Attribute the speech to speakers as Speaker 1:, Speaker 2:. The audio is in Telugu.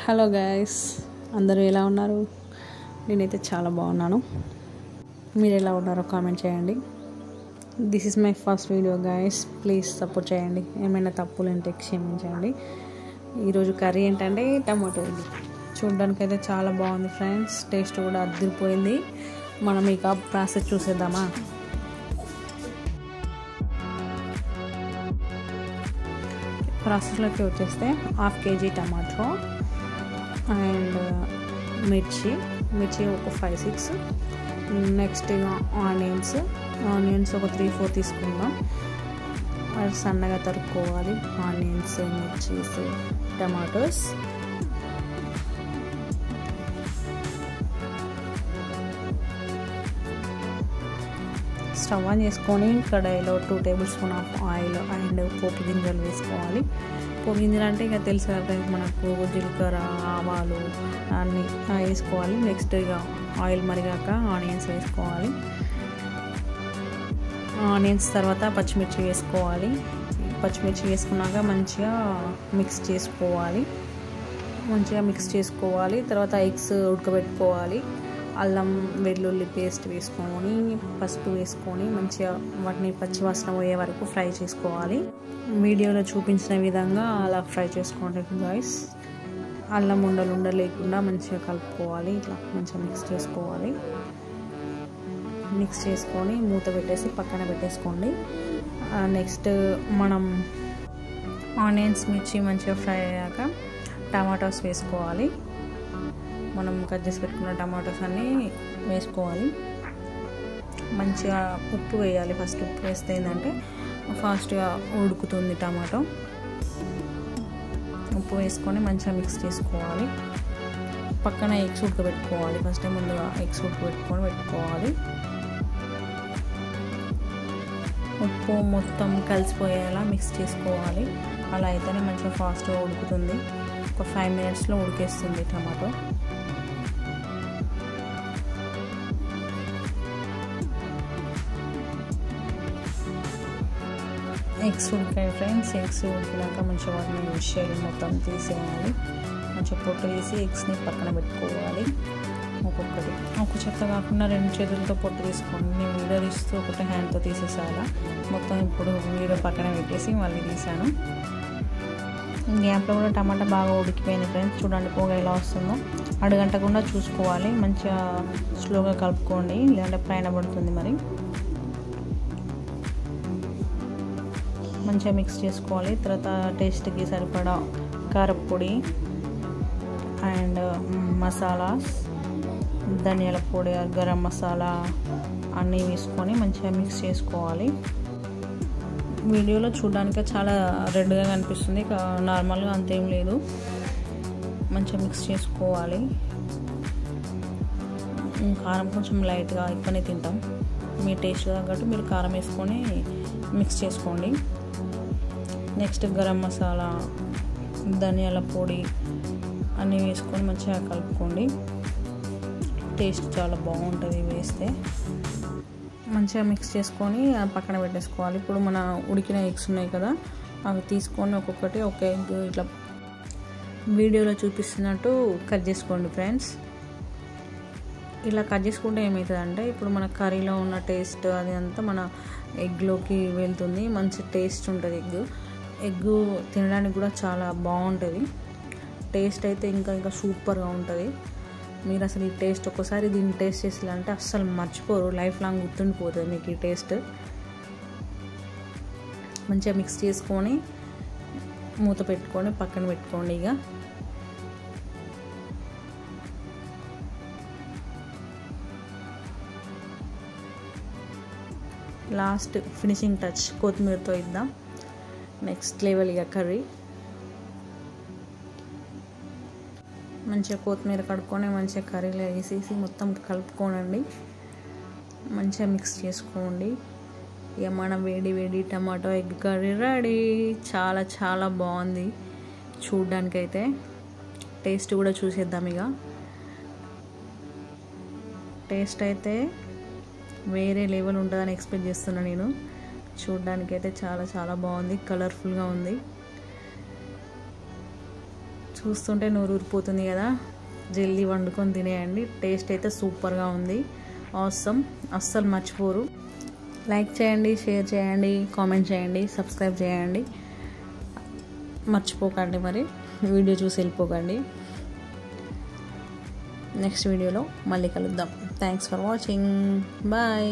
Speaker 1: హలో గైస్, అందరూ ఎలా ఉన్నారు? నేనైతే చాలా బాగున్నాను. మీరు ఎలా ఉన్నారో కామెంట్ చేయండి. This is my first video guys, please support చేయండి. ఏమైనా తప్పులు ఉంటే క్షమించండి. ఈరోజు కర్రీ ఏంటంటే టమాటో. చూడడానికైతే చాలా బాగుంది ఫ్రెండ్స్, టేస్ట్ కూడా అదిరిపోయింది. మనం ఇక ప్రాసెస్ చూసేద్దామా? ప్రాసెస్లోకి వచ్చేస్తే 1/2 kg టమాటో అండ్ మిర్చి ఒక 5-6. నెక్స్ట్ ఆనియన్స్ ఒక 3-4 తీసుకుందాం. అది సన్నగా తరుక్కోవాలి. ఆనియన్స్, మిర్చీస్, టమాటోస్. స్టవ్ ఆన్ చేసుకొని కడాయిలో 2 tablespoon of oil and పోపు గింజలు వేసుకోవాలి. పోపు గింజలు అంటే ఇక తెలుసు కదా మనకు, జీలకర్ర, ఆవాలు అన్నీ వేసుకోవాలి. నెక్స్ట్ ఇక ఆయిల్ మరిగాక ఆనియన్స్ వేసుకోవాలి. ఆనియన్స్ తర్వాత పచ్చిమిర్చి వేసుకోవాలి. పచ్చిమిర్చి వేసుకున్నాక మంచిగా మిక్స్ చేసుకోవాలి. తర్వాత ఎగ్స్ ఉడకబెట్టుకోవాలి. అల్లం వెల్లుల్లి పేస్ట్ వేసుకొని, పసుపు వేసుకొని మంచిగా వాటిని పచ్చివాసన పోయే వరకు ఫ్రై చేసుకోవాలి. వీడియోలో చూపించిన విధంగా అలా ఫ్రై చేసుకోండి గాయ్స్. అల్లం ఉండలు లేకుండా మంచిగా కలుపుకోవాలి. ఇట్లా మంచిగా మిక్స్ చేసుకొని మూత పెట్టేసి పక్కన పెట్టేసుకోండి. నెక్స్ట్ మనం ఆనియన్స్, మిర్చి మంచిగా ఫ్రై అయ్యాక టమాటోస్ వేసుకోవాలి. మనం కట్ చేసి పెట్టుకున్న టమాటోస్ అన్నీ వేసుకోవాలి. మంచిగా ఉప్పు వేయాలి. ఫస్ట్ ఉప్పు వేస్తే ఏంటంటే ఫాస్ట్గా ఉడుకుతుంది టమాటో. ఉప్పు వేసుకొని మంచిగా మిక్స్ చేసుకోవాలి. పక్కన ఎగ్స్ ఉడకబెట్టుకోవాలి. ఫస్ట్ ముందుగా ఎగ్స్ పెట్టుకోవాలి. ఉప్పు మొత్తం కలిసిపోయేలా మిక్స్ చేసుకోవాలి. అలా అయితేనే మంచిగా ఫాస్ట్గా ఉడుకుతుంది. ఒక 5 minutesలో ఉడికేస్తుంది టమాటో. ఎగ్స్ ఉడికాయి ఫ్రెండ్స్. ఎగ్స్ ఉడికినాక మంచిగా వాటిని షెల్ మొత్తం తీసేయాలి. మంచిగా పొట్టు తీసి ఎగ్స్ని పక్కన పెట్టుకోవాలి. ఒక చెత్త కాకుండా 2 చేతులతో పొట్టు తీసుకోండి. నేను వీడియో తీస్తూ ఒకటి హ్యాండ్తో తీసేసాలా. మొత్తం ఇప్పుడు వీడియో పక్కన పెట్టేసి మళ్ళీ తీసాను. గ్యాప్లో కూడా టమాటా బాగా ఉడికిపోయింది ఫ్రెండ్స్. చూడండి పొగ ఎలా వస్తుందో. అడుగంటకుండా చూసుకోవాలి. మంచిగా స్లోగా కలుపుకోండి, లేదంటే పైన పడుతుంది. మరి మంచిగా మిక్స్ చేసుకోవాలి. తర్వాత టేస్ట్కి సరిపడా కారపొడి అండ్ మసాలాస్, ధనియాల పొడి, గరం మసాలా అన్నీ వేసుకొని మంచిగా మిక్స్ చేసుకోవాలి. వీడియోలో చూడడానికి చాలా రెడ్గా కనిపిస్తుంది, నార్మల్గా అంతేం లేదు. మంచిగా మిక్స్ చేసుకోవాలి. కారం కొంచెం లైట్గా ఎక్కువనే తింటాం. మీ టేస్ట్ తగ్గట్టు మీరు కారం వేసుకొని మిక్స్ చేసుకోండి. నెక్స్ట్ గరం మసాలా, ధనియాల పొడి అన్నీ వేసుకొని మంచిగా కలుపుకోండి. టేస్ట్ చాలా బాగుంటుంది వేస్తే. మంచిగా మిక్స్ చేసుకొని పక్కన పెట్టేసుకోవాలి. ఇప్పుడు మన ఉడికిన ఎగ్స్ ఉన్నాయి కదా, అవి తీసుకొని ఒక్కొక్కటి ఒక ఎగ్ ఇట్లా వీడియోలో చూపిస్తున్నట్టు కట్ చేసుకోండి ఫ్రెండ్స్. ఇలా కట్ చేసుకుంటే ఏమవుతుందంటే ఇప్పుడు మన కర్రీలో ఉన్న టేస్ట్ అది అంతా మన ఎగ్లోకి వెళ్తుంది. మంచి టేస్ట్ ఉంటుంది. ఎగ్ తినడానికి కూడా చాలా బాగుంటుంది. టేస్ట్ అయితే ఇంకా సూపర్గా ఉంటుంది. మీరు అసలు ఈ టేస్ట్ ఒక్కసారి దీన్ని టేస్ట్ చేయాలంటే అస్సలు మర్చిపోరు, లైఫ్ లాంగ్ గుర్తుండిపోతుంది మీకు ఈ టేస్ట్. మంచిగా మిక్స్ చేసుకొని మూత పెట్టుకొని పక్కన పెట్టుకోండి. ఇక లాస్ట్ ఫినిషింగ్ టచ్ కొత్తిమీరతో ఇద్దాం. నెక్స్ట్ లెవెల్ ఇక కర్రీ. మంచిగా కొత్తిమీర కడుక్కొని మంచిగా కర్రీలో వేసేసి మొత్తం కలుపుకోనండి. మంచిగా మిక్స్ చేసుకోండి. ఇక మన వేడి టమాటో ఎగ్ కర్రీ రెడీ. చాలా బాగుంది చూడ్డానికైతే. టేస్ట్ కూడా చూసేద్దాం. ఇక టేస్ట్ అయితే వేరే లెవెల్ ఉంటుందని ఎక్స్పెక్ట్ చేస్తున్నాను నేను. చూడ్డానికైతే చాలా బాగుంది, కలర్ఫుల్గా ఉంది. చూస్తుంటే నోరు ఊరిపోతుంది కదా. జల్దీ వండుకొని తినేయండి. టేస్ట్ అయితే సూపర్గా ఉంది. ఆసమ్. అస్సలు మర్చిపోరు. లైక్ చేయండి, షేర్ చేయండి, కామెంట్ చేయండి, సబ్స్క్రైబ్ చేయండి. మర్చిపోకండి. మరి వీడియో చూసి వెళ్ళిపోకండి. నెక్స్ట్ వీడియోలో మళ్ళీ కలుద్దాం. Thanks for watching. బాయ్.